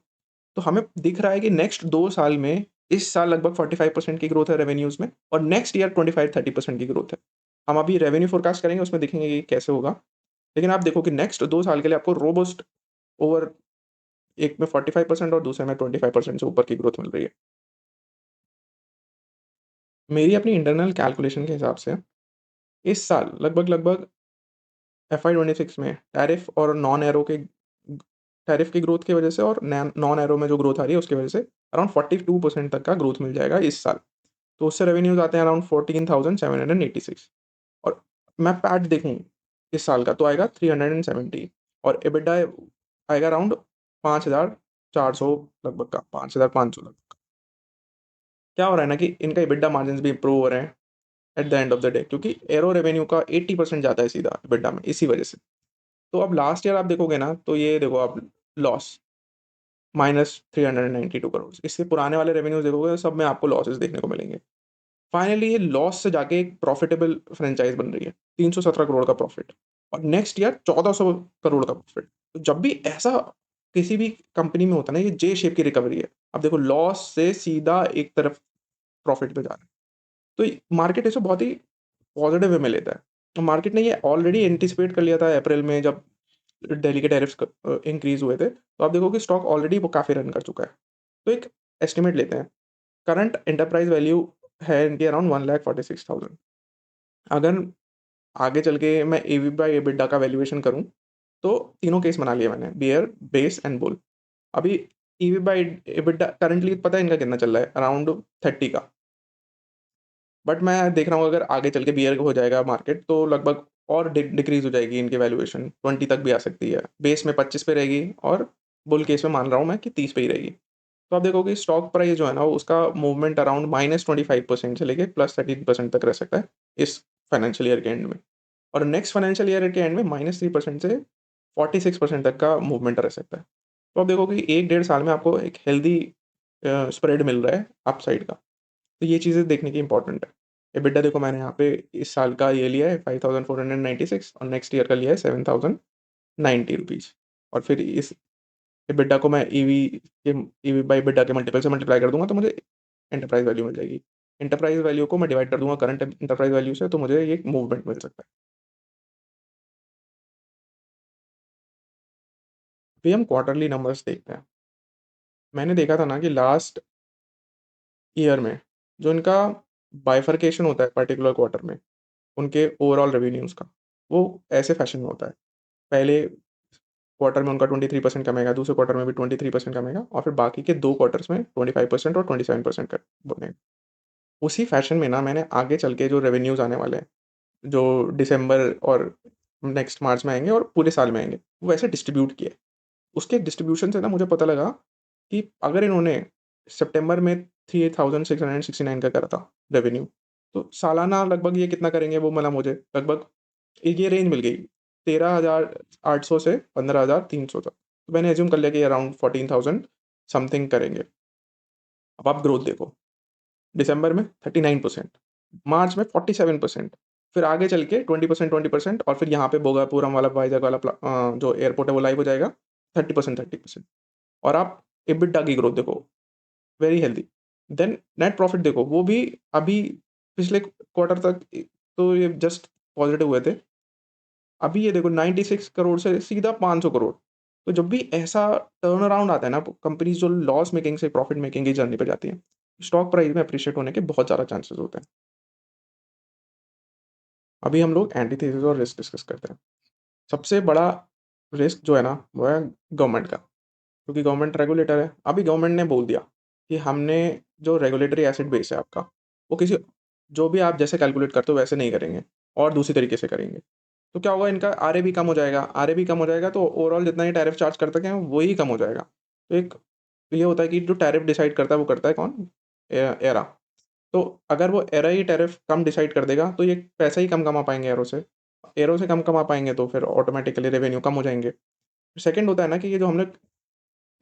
तो हमें दिख रहा है कि नेक्स्ट 2 साल में, इस साल लगभग 45% की ग्रोथ है रेवेन्यूज़ में, और नेक्स्ट ईयर 25-30% की ग्रोथ है। हम अभी रेवेन्यू फोरकास्ट करेंगे, उसमें देखेंगे कि कैसे होगा। लेकिन आप देखो कि नेक्स्ट 2 साल के लिए आपको रोबस्ट ओवर, एक में 45% और दूसरे में 25% से ऊपर की ग्रोथ मिल रही है। मेरी अपनी इंटरनल कैलकुलेशन के हिसाब से इस साल लगभग-लगभग एफवाई 26 में टैरिफ और नॉन एरो के टैरिफ की ग्रोथ की वजह से, और नॉन एरो में जो ग्रोथ आ रही है उसकी वजह से अराउंड 42% तक का ग्रोथ मिल जाएगा इस साल। तो उससे रेवेन्यूज़ आते हैं अराउंड 14,786, और मैं पैट देखूँ इस साल का तो आएगा 370, और एबिटा आएगा अराउंड 5,400 लगभग का, 5,500 लगभग। क्या हो रहा है ना कि इनका एबिटा मार्जिन्स भी इंप्रूव हो रहे हैं at the end of the day, क्योंकि एरो रेवेन्यू का 80% जाता है सीधा एबिटा में, इसी वजह से। तो अब लास्ट ईयर आप देखोगे ना, तो ये देखो आप, लॉस माइनस 392 करोड़। इससे पुराने वाले रेवेन्यूज़ देखोगे तो सब में आपको लॉसेस देखने को मिलेंगे। फाइनली ये लॉस से जाके एक प्रॉफिटेबल फ्रैंचाइज़ बन रही है, 317 करोड़ का प्रॉफिट, और नेक्स्ट ईयर 1400 करोड़ का प्रॉफिट। तो जब भी ऐसा किसी भी कंपनी में होता है ना, ये जे शेप की रिकवरी है। अब देखो लॉस से सीधा एक तरफ प्रॉफिट पे जा रहा है। तो मार्केट इसे बहुत ही पॉज़िटिव वे में लेता है। तो मार्केट ने ये ऑलरेडी एंटीसिपेट कर लिया था अप्रैल में, जब दिल्ली के टैरिफ्स इंक्रीज़ हुए थे। तो आप देखोगे स्टॉक ऑलरेडी वो काफ़ी रन कर चुका है। तो एक एस्टिमेट लेते हैं। करंट एंटरप्राइज़ वैल्यू है इनकी अराउंड 1,46,000। अगर आगे चल के मैं ईवी बाय एबिटडा का वैल्यूएशन करूँ, तो तीनों केस बना लिए मैंने, बियर, बेस एंड बुल। अभी ईवी बाय एबिटडा करंटली पता है इनका कितना चल रहा है? अराउंड 30 का। बट मैं देख रहा हूँ अगर आगे चल के बियर हो जाएगा मार्केट, तो लगभग और डिक्रीज हो जाएगी इनकी वैल्यूएशन, 20 तक भी आ सकती है। बेस में 25 पे रहेगी और बुल केस में मान रहा हूँ मैं कि 30 पे ही रहेगी। तो आप देखोगे स्टॉक प्राइस जो है ना, उसका मूवमेंट अराउंड -25% से लेके +13% तक रह सकता है इस फाइनेंशियल ईयर के एंड में। और नेक्स्ट फाइनेंशियल ईयर के एंड में -3% से 46% तक का मूवमेंट रह सकता है। तो आप देखोगे 1 डेढ़ साल में आपको एक हेल्दी स्प्रेड मिल रहा है अप साइड का। तो ये चीज़ें देखने की इंपॉर्टेंट है। एबिटडा देखो मैंने यहाँ पे इस साल का ये लिया है 5496 और नेक्स्ट ईयर का लिया है 7090 रुपीज़। और फिर इस एबिटडा को मैं के ईवी बाय एबिटडा के मल्टीपल से मल्टीप्लाई कर दूँगा, तो मुझे एंटरप्राइज़ वैल्यू मिल जाएगी। एंटरप्राइज़ वैल्यू को मैं डिवाइड कर दूँगा करंट एंटरप्राइज़ वैल्यू से, तो मुझे ये मूवमेंट मिल सकता है। अभी हम क्वार्टरली नंबर्स देखते हैं। मैंने देखा था ना कि लास्ट ईयर में जो इनका बाइफरकेशन होता है पर्टिकुलर क्वार्टर में, उनके ओवरऑल रेवेन्यूज़ का, वो ऐसे फैशन में होता है। पहले क्वार्टर में उनका 23% कमेगा, दूसरे क्वार्टर में भी 23% कमेगा और फिर बाकी के 2 क्वार्टर्स में 25% और 27% का बनेगा। उसी फैशन में ना मैंने आगे चल के जो रेवेन्यूज़ आने वाले हैं, जो दिसंबर और नेक्स्ट मार्च में आएँगे और पूरे साल में आएँगे, वो ऐसे डिस्ट्रीब्यूट किए। उसके डिस्ट्रीब्यूशन से ना मुझे पता लगा कि अगर इन्होंने सितंबर में 3669 का करा था रेवेन्यू, तो सालाना लगभग ये कितना करेंगे वो मिला मुझे, लगभग एक ये रेंज मिल गई 13,800 से 15,300 तक। तो मैंने अज़्यूम कर लिया कि अराउंड 14,000 समथिंग करेंगे। अब आप ग्रोथ देखो, दिसंबर में 39%, मार्च में 47%, फिर आगे चल के 20%, 20% और फिर यहाँ पे भोगापुरम वाला, वाइज़ाग वाला जो एयरपोर्ट है वो लाइव हो जाएगा, 30%, 30%। और आप एबिटडा की ग्रोथ देखो, very healthy. Then net profit देखो, वो भी अभी पिछले क्वार्टर तक तो ये जस्ट पॉजिटिव हुए थे। अभी ये देखो 96 करोड़ से सीधा 500 करोड़। तो जब भी ऐसा टर्न अराउंड आता है ना, कंपनीज़ जो लॉस मेकिंग से प्रॉफिट मेकिंग की जर्नी पे जाती हैं, स्टॉक प्राइस में एप्रिशिएट होने के बहुत ज़्यादा चांसेस होते हैं। अभी हम लोग एंटीथेसिस और रिस्क डिस्कस करते हैं। सबसे बड़ा रिस्क जो है ना, वो है गवर्नमेंट का, क्योंकि गवर्नमेंट रेगुलेटर है। अभी गवर्नमेंट ने बोल दिया कि हमने जो रेगुलेटरी एसेट बेस है आपका, वो किसी जो भी आप जैसे कैलकुलेट करते हो वैसे नहीं करेंगे और दूसरी तरीके से करेंगे। तो क्या होगा, इनका आरएबी कम हो जाएगा, आरएबी कम हो जाएगा तो ओवरऑल जितना ये टैरिफ चार्ज कर सकें वही कम हो जाएगा। तो एक ये होता है कि जो टैरिफ डिसाइड करता है वो करता है कौन? एरा। तो अगर वो एरा ही टैरिफ कम डिसाइड कर देगा तो ये पैसा ही कम कमा पाएँगे एरो से। एरो से कम कमा पाएँगे तो फिर ऑटोमैटिकली रेवेन्यू कम हो जाएँगे। सेकंड होता है ना कि ये जो हमने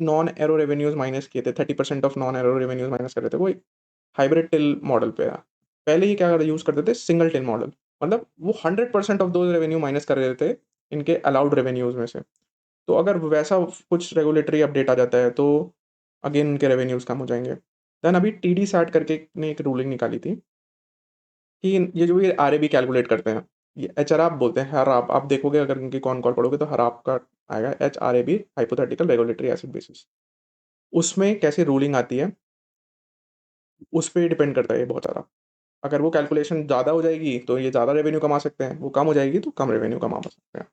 नॉन एरो रेवेन्यूज़ माइनस किए थे, 30% of non arrow revenues minus कर रहे थे, वो एक हाइब्रिड टिल मॉडल पे है। पहले ये क्या यूज़ करते थे, सिंगल टिल मॉडल। मतलब वो 100% ऑफ दोज़ रेवेन्यू माइनस कर रहे थे इनके अलाउड रेवेन्यूज़ में से। तो अगर वैसा कुछ रेगुलेटरी अपडेट आ जाता है तो अगेन इनके रेवेन्यूज़ कम हो जाएँगे। देन अभी टीडी सैट करके ने एक रूलिंग निकाली थी कि ये जो ये आरएबी कैलकुलेट करते हैं, ये एचआरएएफ बोलते हैं। हराप आप देखोगे अगर इनकी कॉन कॉल पढ़ोगे तो हराप का आएगा, एचआरएबी, हाइपोथेटिकल रेगुलेटरी एसिड बेसिस। उसमें कैसे रूलिंग आती है, उस पे डिपेंड करता है ये बहुत ज़्यादा। अगर वो कैलकुलेशन ज़्यादा हो जाएगी, तो ये ज़्यादा रेवेन्यू कमा सकते हैं, वो कम हो जाएगी तो कम रेवेन्यू कमा सकते हैं।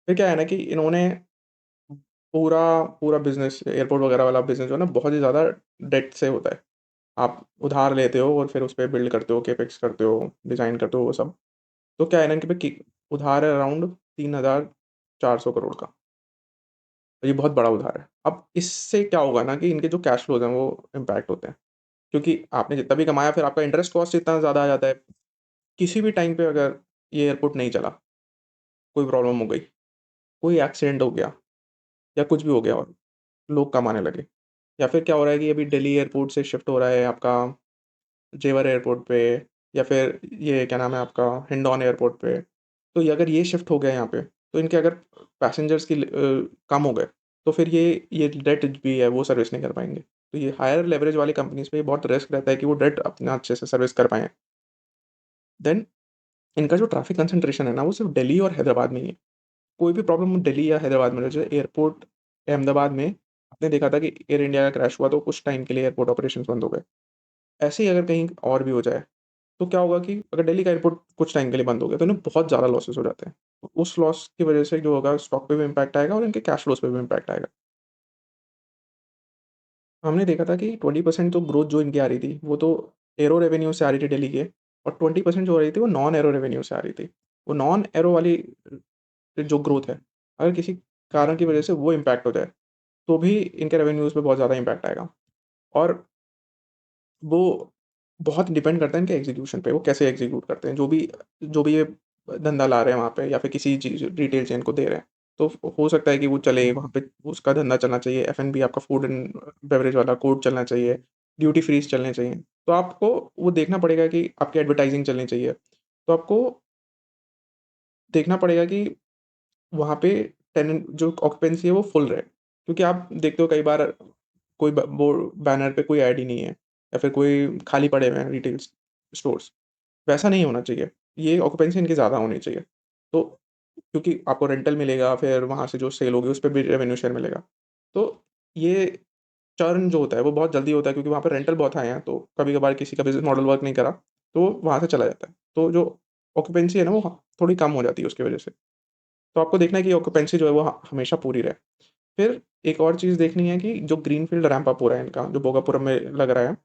फिर क्या है ना कि इन्होंने पूरा पूरा बिज़नेस एयरपोर्ट वगैरह वाला बिज़नेस जो है ना, बहुत ही ज़्यादा डेट से होता है। आप उधार लेते हो और फिर उस पे बिल्ड करते हो, कैपेक्स करते हो, डिज़ाइन करते हो वो सब। तो क्या है ना, इनके पे कि उधार है अराउंड 3,400 करोड़ का। तो ये बहुत बड़ा उधार है। अब इससे क्या होगा ना कि इनके जो कैश फ्लोज़ हैं वो इम्पैक्ट होते हैं। क्योंकि आपने जितना भी कमाया फिर आपका इंटरेस्ट कॉस्ट इतना ज़्यादा आ जाता है। किसी भी टाइम पे अगर ये एयरपोर्ट नहीं चला, कोई प्रॉब्लम हो गई, कोई एक्सीडेंट हो गया या कुछ भी हो गया और लोग कम आने लगे, या फिर क्या हो रहा है कि अभी दिल्ली एयरपोर्ट से शिफ्ट हो रहा है आपका जेवर एयरपोर्ट पे, या फिर ये क्या नाम है आपका हिंडौन एयरपोर्ट पे। तो ये अगर ये शिफ्ट हो गया यहाँ पे, तो इनके अगर पैसेंजर्स कम हो गए, तो फिर ये डेट भी है वो सर्विस नहीं कर पाएँगे। तो ये हायर लेवरेज वाली कंपनीज़ पे ये बहुत रिस्क रहता है कि वो डेट अपना अच्छे से सर्विस कर पाएँ। देन इनका जो ट्रैफ़िक कंसंट्रेशन है ना, वो सिर्फ़ दिल्ली और हैदराबाद में ही है। कोई भी प्रॉब्लम दिल्ली या हैदराबाद में हो, जैसे एयरपोर्ट अहमदाबाद में आपने देखा था कि एयर इंडिया का क्रैश हुआ तो कुछ टाइम के लिए एयरपोर्ट ऑपरेशंस बंद हो गए। ऐसे ही अगर कहीं और भी हो जाए, तो क्या होगा कि अगर दिल्ली का एयरपोर्ट कुछ टाइम के लिए बंद हो गया तो इन्हें बहुत ज़्यादा लॉसेस हो जाते हैं। उस लॉस की वजह से जो होगा स्टॉक पे भी इम्पैक्ट आएगा और इनके कैश फ्लोज़ पे भी इम्पैक्ट आएगा। हमने देखा था कि 20% तो ग्रोथ जो इनकी आ रही थी, वो तो एरो रेवेन्यू से आ रही थी दिल्ली के, और 20% जो हो रही थी वो नॉन एरो रेवेन्यू से आ रही थी। वो नॉन एरो वाली जो ग्रोथ है, अगर किसी कारण की वजह से वो इम्पैक्ट हो जाए, तो भी इनके रेवेन्यूज़ पे बहुत ज़्यादा इम्पैक्ट आएगा। और वो बहुत डिपेंड करता है इनके एग्ज़ीक्यूशन पे, वो कैसे एग्ज़ीक्यूट करते हैं। जो भी ये धंधा ला रहे हैं वहाँ पे या फिर किसी चीज़ रिटेल चेन को दे रहे हैं, तो हो सकता है कि वो चले वहाँ पे, उसका धंधा चलना चाहिए, F&B आपका फूड एंड बेवरेज वाला कोर्ट चलना चाहिए, ड्यूटी फ्रीज़ चलने चाहिए। तो आपको वो देखना पड़ेगा कि आपकी एडवर्टाइज़िंग चलनी चाहिए। तो आपको देखना पड़ेगा कि वहाँ पे टेनेंट जो ऑक्यूपेंसी है वो फुल रहे। क्योंकि आप देखते हो कई बार कोई ब बोर्ड बैनर पे कोई ऐड ही नहीं है या फिर कोई खाली पड़े हुए हैं रिटेल स्टोर्स। वैसा नहीं होना चाहिए। ये ऑक्यूपेंसी इनकी ज़्यादा होनी चाहिए। तो क्योंकि आपको रेंटल मिलेगा, फिर वहाँ से जो सेल होगी, उस पे भी रेवेन्यू शेयर मिलेगा। तो ये चर्न जो होता है, वो बहुत जल्दी होता है क्योंकि वहाँ पे रेंटल बहुत हाई हैं, तो कभी-कभार किसी का बिज़नेस मॉडल वर्क नहीं करा, तो वहाँ से चला जाता है। तो जो ऑक्यूपेंसी है ना, वो थोड़ी कम हो जाती है उसकी वजह से। तो आपको देखना है कि ऑक्यूपेंसी जो है, वो हमेशा पूरी रहे। फिर एक और चीज़ देखनी है कि जो ग्रीनफ़ील्ड रैंप अप हो रहा है इनका, जो भोगापुरम में लग रहा है,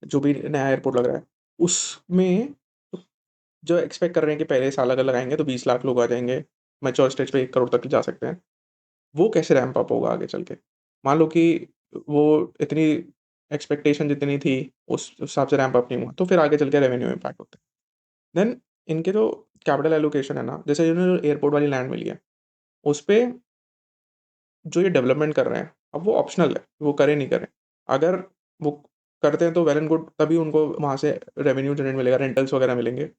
जो भी नया एयरपोर्ट लग रहा है, उसमें जो एक्सपेक्ट कर रहे हैं कि पहले साल अगर लगाएँगे तो 20 लाख लोग आ जाएँगे, मैच्योर स्टेज पे 1 करोड़ तक जा सकते हैं। वो कैसे रैंप अप होगा आगे चल के? मान लो कि वो इतनी एक्सपेक्टेशन जितनी थी, उस हिसाब से रैंप अप नहीं हुआ, तो फिर आगे चल के रेवेन्यू इम्पैक्ट होता है। देन इनके जो कैपिटल एलोकेशन है ना, जैसे इन्हें एयरपोर्ट वाली लैंड मिली है, उसपे जो ये डेवलपमेंट कर रहे हैं, अब वो ऑप्शनल है, वो करें नहीं करें। अगर वो करते हैं तो वेल एंड गुड, तभी उनको वहाँ से रेवेन्यू जनरेट मिलेगा, रेंटल्स वगैरह मिलेंगे।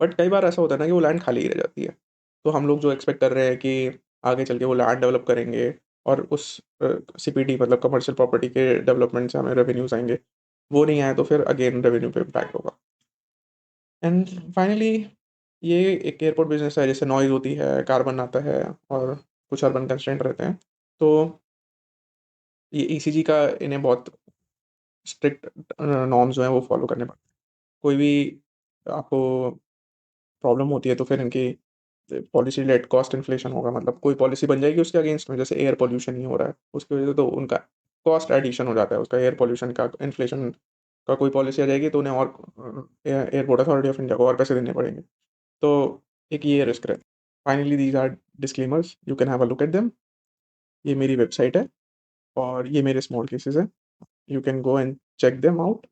बट कई बार ऐसा होता है ना कि वो लैंड खाली ही रह जाती है। तो हम लोग जो एक्सपेक्ट कर रहे हैं कि आगे चल के वो लैंड डेवलप करेंगे और उस सीपीडी मतलब कमर्शियल प्रॉपर्टी के डेवलपमेंट से हमें रेवेन्यूज़ आएँगे, वो नहीं आए तो फिर अगेन रेवेन्यू पे इम्पैक्ट होगा। एंड फाइनली ये एक एयरपोर्ट बिज़नेस है, जैसे नॉइज़ होती है, कार्बन आता है और कुछ अर्बन कंस्ट्रेंट रहते हैं। तो ये ईसीजी का इन्हें बहुत स्ट्रिक्ट नॉर्म्स जो हैं वो फ़ॉलो करने पड़ते हैं। कोई भी आपको प्रॉब्लम होती है तो फिर इनकी पॉलिसी लेड कॉस्ट इन्फ्लेशन होगा, मतलब कोई पॉलिसी बन जाएगी उसके अगेंस्ट में, जैसे एयर पॉल्यूशन ही हो रहा है, उसकी वजह से तो उनका कॉस्ट एडिशन हो जाता है, उसका एयर पॉल्यूशन का इन्फ्लेशन का कोई पॉलिसी आ जाएगी तो उन्हें और एयरपोर्ट अथॉरिटी ऑफ इंडिया को और पैसे देने पड़ेंगे। तो एक ये रिस्क रहता है। Finally these are disclaimers, you can have a look at them. ये मेरी वेबसाइट है और ये मेरे स्मॉल केसेज़ हैं। You can go and check them out.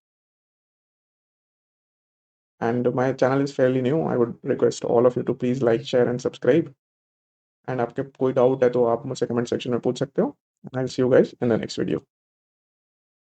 And my channel is fairly new. I would request all of you to please like, share and subscribe. And आपके कोई डाउट है तो आप मुझसे कमेंट सेक्शन में पूछ सकते हो। And I'll see you guys in the next video.